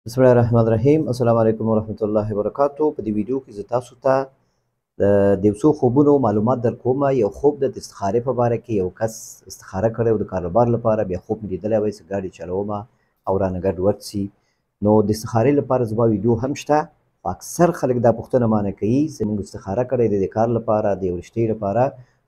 بسم الله الرحمن الرحیم. السلام علیکم ورحمۃ الله وبرکاتو. په دې ویډیو کې زه تاسو ته د یو څو خوبونو معلومات درکوم. یو خوب د استخارې په باره کې. یو کس استخاره کړی و د کاروبار لپاره، بیا خوب مې لیدلی وای چې ګاډي چلوم او رانه ګډ ورد سي. نو د استخارې لپاره زما ویډیو هم شته. اکثر خلک دا پوښتنه مانه کوي چې موږ استخاره کړی دی د کار لپاره، د یو رشتې لپاره،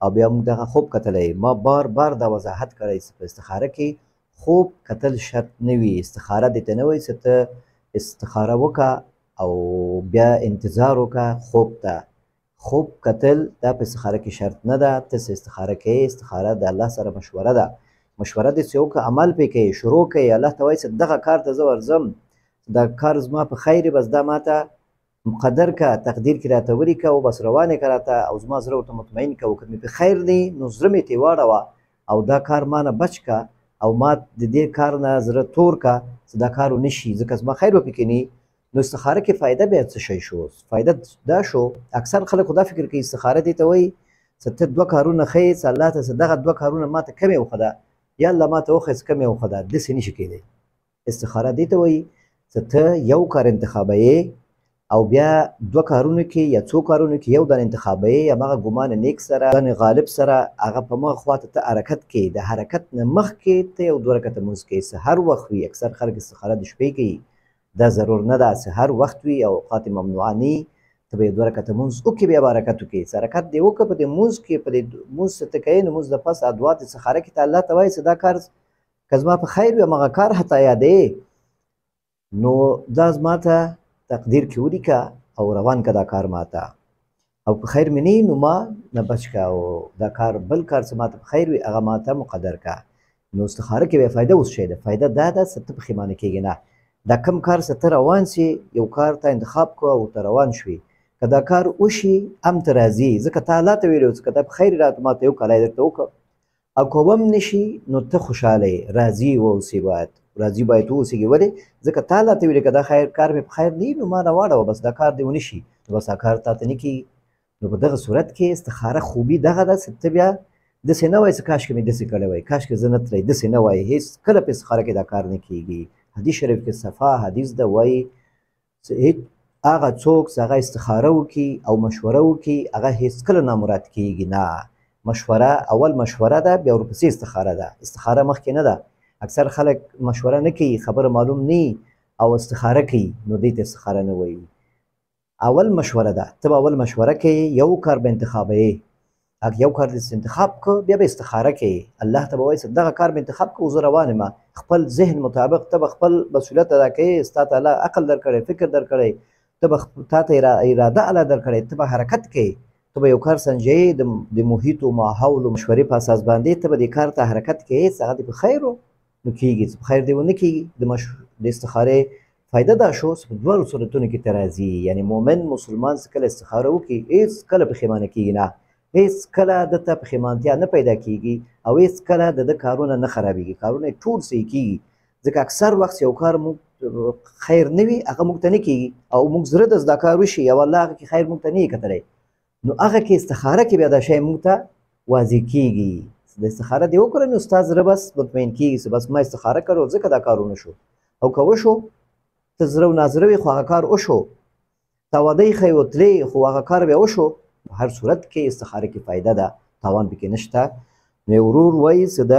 او بیا موږ دغه خوب کتلی. ما بار بار دا وضاحت کړی چې په استخاره کې خوب کتل شرط نه وي. استخاره دې ته نه وایي چې ته استخاره وکړه او بیا انتظار وکړه خوب ته. خوب کتل دا په استخاره کې شرط نه ده. ته څه استخاره کوې، استخاره د الله سره مشوره ده. مشوره دې چې وکړه، عمل پرې کوې، شروع کوې، الله ته وایي چې دغه کار ته زه ورځم، دا کار زما په خیر بس دا ماته مقدر که، تقدیر کې راته ولیکه او بس روانې که راته، او زما زړه ورته مطمئن که. که مې په خیر دی نو زړه مې ترې واړوه او دا کار ما نه بچ که، او ما د دې کار نه زړه تور که چې دا کار ونه شي، ځکه زما خیر به پکې نه. نو استخاره کې فایده بیا څه شی شو؟ فایده دا شو، اکثر خلک خو دا فکر کوي استخاره دې ته وایي چې ته دوه کارونه ښیې چې الله ته چې دغه دوه کارونه ماته کمې وښده، یا الله ماته وښیه چې کمې وښده. داسې نشي کېدی. استخاره دې ته وایي چې ته یو کار انتخابوې او بیا دوه کارونو کې یا څو کارونو کې یو دانه انتخابوې، هماغه ګمان نیک سره، ګمان غالب سره، هغه په مخ خواته ته حرکت کې. د حرکت نه مخکې ته یو دوه رکعته لمونځ کوې. سحر وخت وي، اکثر خلک استخاره د شپې کوي. دا ضرور نه ده. سحر وخت وي او اوقات ممنوعه نه، ته به یو دوه رکعته لمونځ وکړې، بیا به حرکت وکړې. چې حرکت دې وکړه په دې لمونځ کې، په دې لمونځ چې ته کوې نو لمونځ د پس ادعا د استخاره کې ته الله ته وایي چې دا کار که زما په خیر وي، هماغه کار حتی یادوې، نو دا زما ته تقدیر کې ولیکه او روان که دا کار ماته، او په خیر مې نه نو ما نه بچ که، او دا کار بل کار چې ماته په خیر وي هغه ماته مقدر که. نو استخاره کې بیا فایده اوس شی ده. فایده دا ده چې ته پښیمانه کېږې نه. دا کم کار چې ته روان سي، یو کار ته انتخاب کړه او ته روان شوې، که دا کار وشي هم ته راضي، ځکه تا الله ته ویلي و چې که دا په خیر راته ماته یو کالی درته وکړه، او که هم نه شي نو ته خوشحاله یې، راضي واوسې. باید راضي باید واوسېږي. ولې؟ ځکه تا الله ته ویلي که دا خیر کار مې په خیر نه وي نو ما نه واړوه، بس دا کار دې ونه شي، نو بس دا کار تا ته نه کېږي. نو په دغه صورت کې استخاره خوبي دغه ده چې ته بیا داسې نه وایې چې کاشکې مې داسې کړی وای، کاشکې زه نه تللی، داسې نه وایې. هېڅ کله په استخاره کې دا کار نه کېږي. حدیث شریف کې صفا حدیث ده، وایي چې هغه څوک چې هغه استخاره وکړي او مشوره وکړي هغه هېڅ کله نامراد کېږي نه. مشوره اول مشوره ده، بیا ورپسې استخاره ده. استخاره مخکې نه ده. اکثر خلک مشوره نه کوي، خبره معلوم نه او استخاره کوي، نو دې ته استخاره نه وایي. اول مشوره ده. ته به اول مشوره کوې، یو کار به انتخابوې. یو کار دې انتخاب کړه، بیا به استخاره کوې. الله ته به وایي چې دغه کار به انتخاب کړه، زه روان یم. خپل ذهن مطابق ته به خپل مسؤلیت ادا کوې. ستا ته الله عقل درکړی، فکر درکړی، ته به تا ته اراده الله درکړی، ته به حرکت کوې. ته به یو کار سنجوې د محیط و ماحول و مشورې په اساس باندې، ته به دې کار ته حرکت کوې چې هغه دې په خیر و نو کېږي، چې په خیر دې ونه کېږي. د استخارې فایده دا شو چې په دواړو صورتونو کې ته راځي. یعنې مؤمن مسلمان چې کله استخاره وکړي هېڅ کله پښیمانه کېږي نه، هېڅ کله دته پښیمانتیا نه پیدا کېږي، او هېڅ کله د ده کارونه نه خرابېږي، کارونه یې ټول صحیح کېږي. ځکه اکثر وخت یو کار موږ خیر نه وي، هغه موږ ته نه کېږي، او موږ زړه د دا کار وشي او الله هغه کې خیر موږ ته نه یې کتلی، نو هغه کې استخاره کې بیا دا شی موږ ته واضح کېږي. د استخاره دې وکړه نو ستا زړه بس مطمئن کېږي چې بس ما استخاره کړې ځکه دا کار ونه شو. او که وشو ته زړه و نازړه وي خو هغه کار وشو، تا واده ایښی و تلې خو هغه کار بیا وشو. هر صورت کې استخاره کې فایده ده، تاوان پکې نشته. نو یو ورور وایي چې د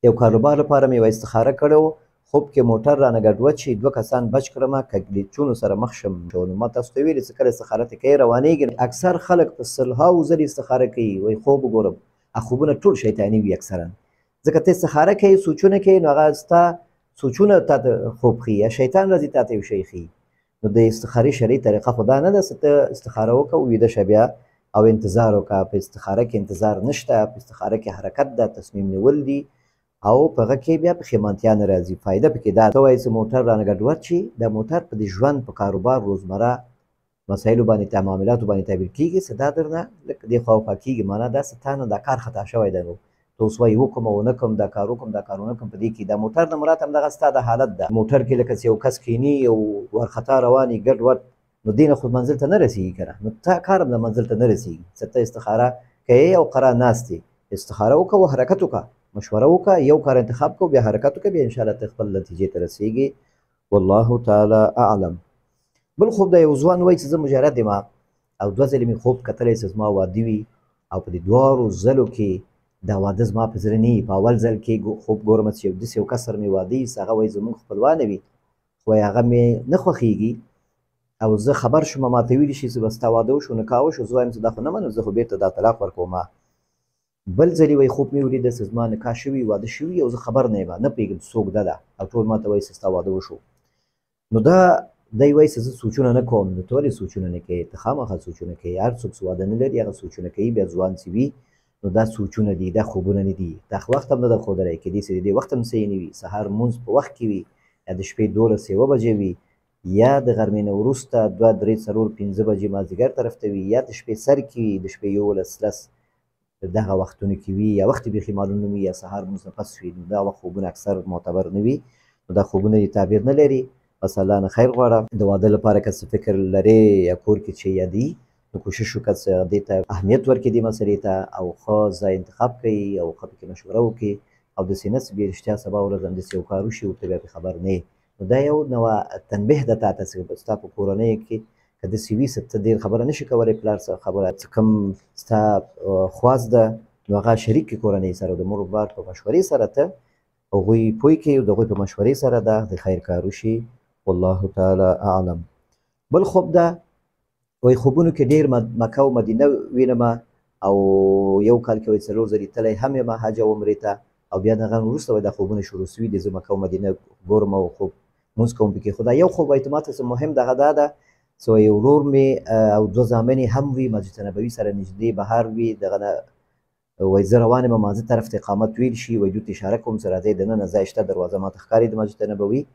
یو کاروبار لپاره مې یوه استخاره کړې وه، خوب کې موټر رانه ګډوډ شي، دوه کسان بچ کړمه، که ګلیچونو سره مخ شم. نو ما تاسو ته ویلي چې کله استخاره ته کوې روانېږي. اکثر خلک په سلهاوو ځلې استخاره کوي، وایي خوب وګورم. خوبونه ټول شیطاني وي اکثرا، ځکه ته استخاره کوې، سوچونه کوې، نو هغه ستا سوچونه تا ته خوب ښیي، یا شیطان راځي تا ته یو شی ښیي. نو د استخارې شرعي طریقه خو دا نه ده چې ته استخاره وکړه ویده شه بیا او انتظار وکړه. په استخاره کې انتظار نشته، په استخاره کې حرکت ده، تصمیم نیول دي، او په هغه کې بیا پښیمانتیا نه راځي. فایده پکې دا ته وایي چې موټر رانه ګډوډ شي، دا موټر په دې ژوند په کاروبار روزمره مسایلو باندې معاملاتو باندې تعبیر کېږي چې دا درنه لکه دې خوا وخوا کېږي، معنا دا چې تا نه دا کار خطا شوی دی، نو ته اوس وایي وکړم او ونه کړم، دا کار وکړم دا کار ونه کړم. په دې کې دا موټر نه مراد همدغه ستا د حالت ده. موټر کې لکه چې یو کس کښېني او وارخطا روان وي ګډوډ، نو دې نه خو منزل ته نه رسېږي که نه، نو تا کار هم د منزل ته نه رسېږي. چې ته استخاره کوې او قرار ناست یې، استخاره وکړه او حرکت وکړه، مشوره وکړه، یو کار انتخاب کړه، بیا حرکت وکړه، بیا انشاءالله ته خپل نتیجې ته رسېږي. والله تعالی اعلم. بل خوب د یو ځوان وایي چې زه مجرد یم او 2 ځلې مې خوب کتلی چې زما واده وي او په دې 2 ځلو کې دا واده زما په زړه نه وي. په اول ځل کې خوب ګورم چې یو داسې یو کس سره مې واده وي چې هغه وایي زموږ خپلوانه وي، خو هغه مې نه خوښېږي او زه خبر شوم ما ته ویلي شي چې به ستا واده وشو نکاح وشو، زه وایم چې دا خو نه منم، زه خو بېرته دا طلاق ورکوم. بل ځلې وایي خوب مې ولیده چې زما نکاح شوي واده شوي او زه خبر نه یم، نه پوهېږم څوک ده او ټول ما ته وایي چې ستا واده وشو. نو دا دی وایي چې زه سوچونه نه کوم. نو ته ولې سوچونه نه کوې؟ ته خامخا سوچونه کوې. هر څوک چې واده نه لري هغه سوچونه کوي. بیا ځوان چې وي نو دا سوچونه دي، دا خوبونه نه دي. دا وخت هم نه درښودلی، کیدای شي د دې وخت هم صحیح نه وي. سهار لمونځ په وخت کې وي یا د شپې 12 1 بجې وي یا د غرمې نه وروسته 2 3 4 5 بجې مازدیګر طرف ته وي یا د شپې سر کې وي د شپې 11 10 دغه وختونو کې وي یا وخت بیخي معلوم نه وي یا سهار لمونځ نه پس وي. نو دا خوبونه اکثر معتبر نه وي. نو دا خوبونه یې تعبیر نه لري. بس الله نه خیر غواړم. د واده لپاره که څه فکر لرې یا کور کې چې یادي نو کوشش وکړه چې دې ته اهمیت ورکړي دې مسلې ته او ښه ځای انتخاب کړي او ښه پکې مشوره وکړي او داسې نه چې بې رښتیا سبا ورځ همداسې یو کار وشي او ته بیا پرې خبر نه یې. نو دا یو نوع تنبیه ده تا ته چې ستا په کورنۍ کې که داسې وي چې ته ډېر خبره نه شي کولی پلار څه خبره څه کوم ستا خواست ده نو هغه شریک کړي کورنۍ سره د مور و پلار په مشورې سره ته هغوی پوه کړي او د هغوی په مشورې سره ده د خیر کار وشي. والله تعالی اعلم. بل خوب ده وایي خوبونو کې ډېر مکه او مدینه وینم او یو کال کې وایي 4 ځلې تللی هم یم حج او عمرې ته او بیا د هغه وروسته وایي دا خوبونه شروع سوي دي زه مکه او مدینه ګورم او خوب لمونځ کوم پکې. خو دا یو خوب وایي ته ما ته څه مهم دغه دا ده چې وایي ورور مې او 2 زامن یې هم وي مسجد نبوي سره نږدې بهر وي دغه نه وایي زه روان یم مانځه طرف ته اقامت ویل شي وایي دوی ته اشاره کوم چې راځئ دننه ځای شته دروازه ما ته ښکاري د مسجد نبوي.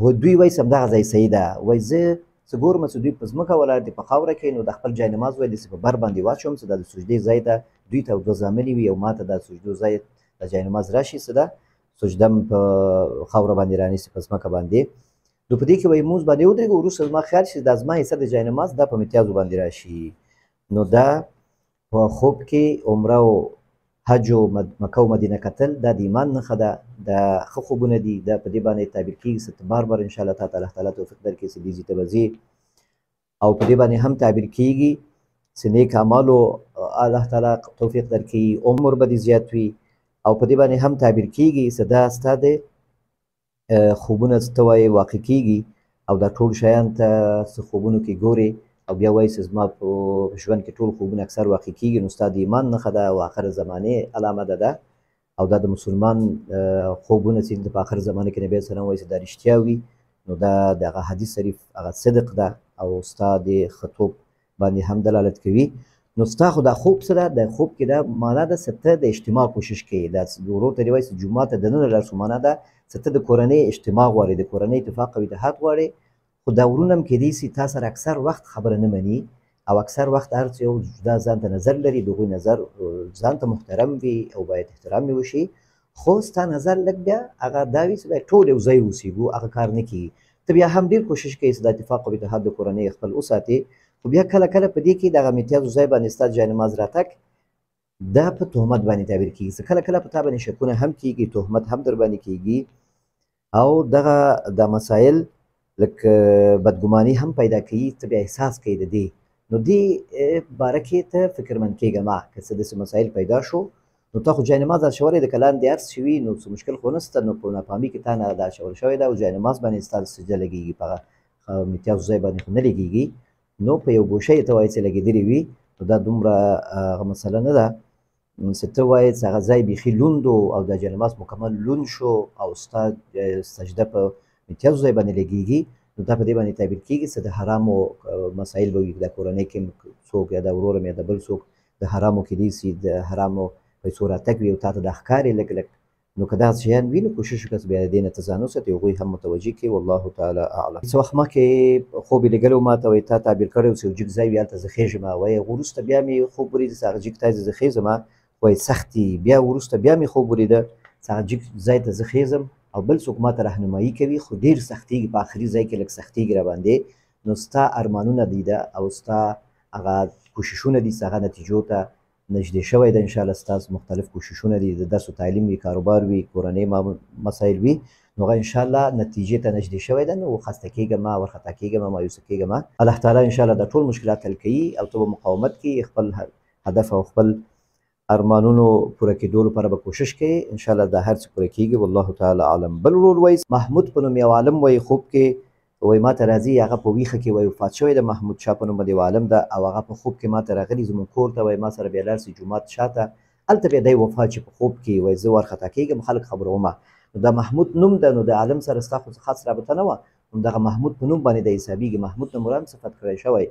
هو دوی وایي چې همدغه ځای صحیح ده. وایي زه څه ګورم چې دوی په ځمکه ولاړ دي په خاوره کې نو د خپل جای نماز وایي داسې په بر باندې واچوم چې دا د سجدې ځای ده دوی ته 2 زامن وي او ما ته دا سجدو ځای د جای نماز راشي چې ده سجده م په خاوره باندې رانیسي په ځمکه باندې. نو په دې کې وایي مونځ باندې ودرېږو وروسته زما خیال شي دا زما حصه د جای نماز دا په امتیازو باندې راشي. نو دا په خوب کې عمره او حج او مکه او مدینه کتل دا د ایمان نښه ده. دا ښه خوبونه دي. دا په دې باندې تعبیر کېږي چې ته بار بار انشاءالله تا ته الله تعالی توفیق درکړي چې دې ځي ته به ځې او په دې باندې هم تعبیر کېږي چې نیک اعمالو الله تعالی توفیق درکړي عمر به دې زیات وي او په دې باندې هم تعبیر کېږي چې دا ستا د خوبونه چې ته وایې واقع کېږي او دا ټول شیان ته څه خوبونو کې ګورې او بیا وایي چې زما په ژوند کې ټول خوبونه اکثر واقع کېږي نو ستا د ایمان نښه ده او آخر زمانې علامه ده او دا د مسلمان خوبونه چې په آخر زمانه کې نبی سلام وایي چې دا رښتیا وي نو دا د هغه حدیث شریف هغه صدق ده او ستا د ښه توب باندې هم دلالت کوي. نو ستا خو دا خوب سره د خوب کې دا معنا ده چې ته د اجتماع کوشش کوې. دا ورور ته دې وایي چې جومات ته دننه لاړ شو معنا ده چې ته د کورنۍ اجتماع غواړې د کورنۍ اتفاق او اتحاد غواړې. خو دا ورونه هم کیدای شي تا سره اکثر وخت خبره نه مني او اکثر وخت هر څه یو جدا ځان ته نظر لري د هغوی نظر ځان ته محترم وي او باید احترام یې وشي خو ستا نظر لږ بیا هغه دا وي چې باید ټول یو ځای اوسېږو هغه کار نه کېږي. ته بیا هم ډېر کوشش کوې چې د اتفاق او اتحاد د کورنۍ خپل وساتې خو بیا کله کله په دې کې دغه امتیازو ځای باندې ستا جاینماز راتګ دا په تهمت باندې تعبیر کېږي چې کله کله په تا باندې شکونه هم کېږي تهمت هم در باندې کېږي او دغه دا مسایل لکه بدګماني هم پیدا کوي ته بیا احساس کوي د دې نو دې باره کې ته فکرمند کېږه ما که څه داسې مسایل پیدا شو نو تا خو جاینماز اچولی د کلام دې هر څه وي نو څه مشکل خو نشته نو په ناپامي کې تا نه دا اچول شوی ده او جاینماز باندې ستا سجده لګېږي په هغه امتیازو ځای باندې خو نه لګېږي نو په یو ګوشه یې ته وایې چې لګېدلې وي نو دا دومره هغه مسله نه ده چې ته وایې چې هغه ځای بیخي لوند او دا جاینماز مکمل لوند شو او ستا سجده په امتیازو ځای باندې لګېږي نو دا په دې باندې تعبیر کېږي چې د حرامو مسایل به وي د کورنۍ کې څوک یا د ورور یا د بل څوک د حرامو کېدای شي د حرامو پیسو راتګ وي او تا ته دا ښکاري لږ لږ نو که داسې شیان وي نو کوشش وکړه چې بیا د دې نه ته ځان وساتې هغوی هم متوجه کړي والله تعالی اعلم. څه وخت مخکې خوب یې لیدلی و ما ته وایي تا تعبیر کړی و چې یو جګ ځای وي هلته زه خېږم وایي وروسته بیا مې خوب ولیده چې هغه جګ ځای ته زه خېږم وایي سخت دي بیا وروسته بیا مې خوب ولیده چې هغه جګ ځای ته زه خېږم او بل څوک ما ته رهنمایي کوي خو ډېر سختېږي په آخري ځای کې لږ سختېږي راباندې نو ستا ارمانونه دي ده او ستا هغه کوششونه دي چې هغه نتیجو ته نږدې شوی ده انشاءالله ستاسو مختلف کوششونه دي د درس و تعلیم وي کاروبار وي کورنۍ مسایل وي نو هغه انشاءالله نتیجې ته نږدې شوی ده نو خسته کېږه مه وارخطا کېږه مه مایوسه کېږه مه الله تعالی انشاءالله دا ټول مشکلات حل کوي او ته به مقاومت کوي خپل هدف او خپل ارمانونو پوره کېدو لپاره به کوشش کوي انشاءالله دا هر څه پوره کېږي والله تعالی عالم بل ورور وایي محمود په نوم یو عالم وایي خوب کې وایي ما ته راځي هغه په ویښه کې وایي وفات شوی د محمود شاه په نوم باندې یو عالم ده او هغه په خوب کې ما ته راغلي زموږ کور ته وایي ما سره بیا لاړ شي جومات شاته هلته بیا دی وفات شي په خوب کې وایي زه وارخطا کېږم خلک خبرومه نو دا محمود نوم ده نو د عالم سره ستا خو خاص رابطه نه وه نو دغه محمود په نوم باندې د حسابېږي محمود نه مرام صفت کړی شوی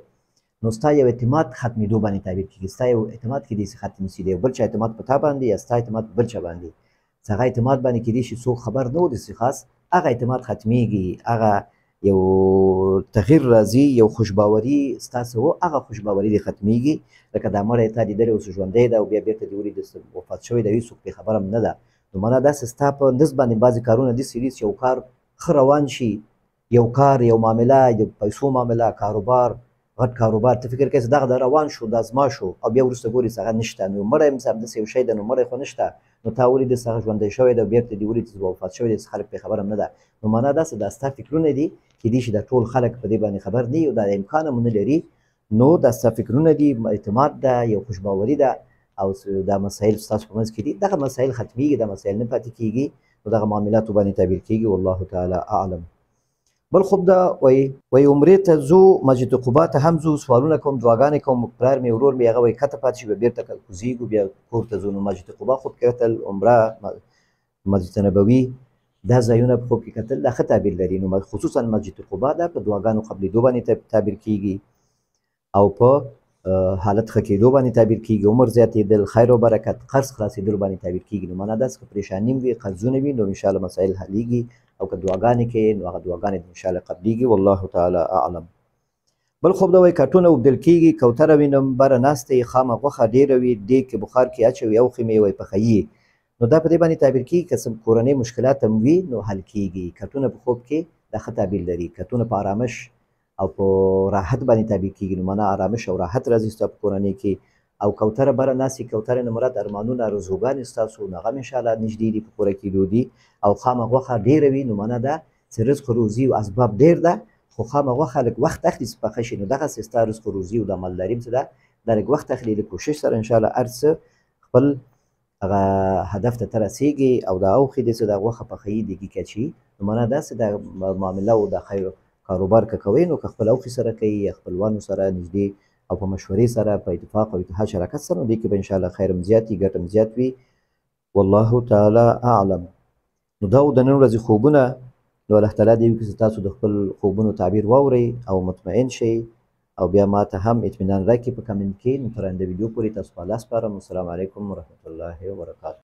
نو ستا یو اعتماد ختمېدو باندې تعبیر کېږي ستا یو اعتماد کېدای شي ختم شي د یو بل چا اعتماد په تا باندې یا ستا اعتماد په بل چا باندې هغه اعتماد باندې کېدای شي څوک خبر نه و داسې خاص هغه اعتماد ختمېږي هغه یو تغییر راځي یو خوشباوري ستاسو و هغه خوشباوري دې ختمېږي لکه دا مړی تا لیدلی اوس ژوندی ده او بیا بېرته دې ولیده وفات شوی ده هېڅوک پرې خبره هم نه ده نو معنا داسې ستا په نس باندې بعضې کارونه داسې دي چې یو کار ښه روان شي یو کار یو معامله د پیسو معامله کاروبار غټ کاروبار ته فکر کوې چې دغه د روان شو دا زما شو او بیا وروسته ګورې چې هغه نشته نو مړی هم همداسې یو شی ده نو مړی خو نشته نو تا ولیده چې هغه ژوندی شوی ده بېرته دې ولیدې چې وفات شوی دی چې خلک پرې خبره هم نه ده نو معنا داسې دا ستا فکرونه دي کېدای شي دا ټول خلک په دې باندې خبر نه وي او دا امکان هم نه لري نو دا ستا فکرونه دي اعتماد ده یو خوشباوري ده او دا مسایل ستاسو په منځ کې دي دغه مسایل ختمېږي دا مسایل نه پاتې کېږي نو دغه معاملاتو باندې تعبیر کېږي والله تعالی اعلم بل خوب ده وایي عمرې ته ځو مسجد قبا ته هم ځو سوالونه کوم دعاګانې کوم پلار مې ورور مې هغه وایي کته پاتې شي بیا بېرته کوزېږو بیا کور ته ځو نو مسجد قبا خوب کې کتل عمره مسجد نبوي دا ځایونه په خوب کې کتل دا ښه تعبیر لري نو خصوصا مسجد قبا دا په دعاګانو قبلېدو باندې تعبیر کېږي او په حالت ښه کېدو باندې تعبیر کېږي عمر زیاتېدل خیر او برکت قرض خلاصېدلو باندې تعبیر کېږي نو معنا داسې که پریشاني وي قرضونه وي نو انشاءالله مسایل حلېږي او که دعاګانې کوې نو هغه دعاګانې انشاءالله قبلېږي والله تعالی اعلم بل خوب دا وایي کټونه اوبدل کېږي کوتره وینم بره ناسته یې خامه غوښه ډېره وي دیګ کې بخار کې اچوي اوښې مې وایي پخوي نو دا په دې باندې تعبیر کېږي که څه کورنۍ مشکلات هم وي نو حل کېږي کټونه په خوب کې دا ښه تعبیر لري کټونه په آرامش او په راحت باندې تعبیر کېږي نو معنا آرامش او راحت راځي ستا په کورنۍ کې او کوتره بره ناستې کوترې نه مراد ارمانونه ارزوګانې ستاسو نو هغه هم انشاءالله نږدې دي په پوره کېدو دي او خامه غوښه ډېره وي نو معنا ده چې رزق روزي او اسباب ډېر ده خو خامه غوښه لږ وخت اخلي چې پخه شي نو دغسې ستا رزق روزي او دا مالداري هم څه ده دا لږ وخت اخلي د کوشش سره انشاءالله هر څه خپل هغه هدف ته رسېږي او دا اوښې دي چې دا غوښه پخوي دیګي کې اچوي نو معنا داسې دا معامله او دا خیر کاروبار که کوئ نو که خپل اوښې سره کوي یا خپلوانو سره نږدې او په مشورې سره په اتفاق او اتحاد شراکت سره نو دې کې به انشاءالله خیر هم زیات وي ګټه هم زیات وي والله تعالی اعلم نو دا د نن ورځې خوبونه نو الله تعالی دې وکړي چې تاسو د خپل خوبونو تعبیر واورئ او مطمئن شئ او بیا ما ته هم اطمینان راکړي په کمنټ کې نو تر آینده ویډیو پورې تاسو په الله سپارم السلام علیکم ورحمة الله وبرکاته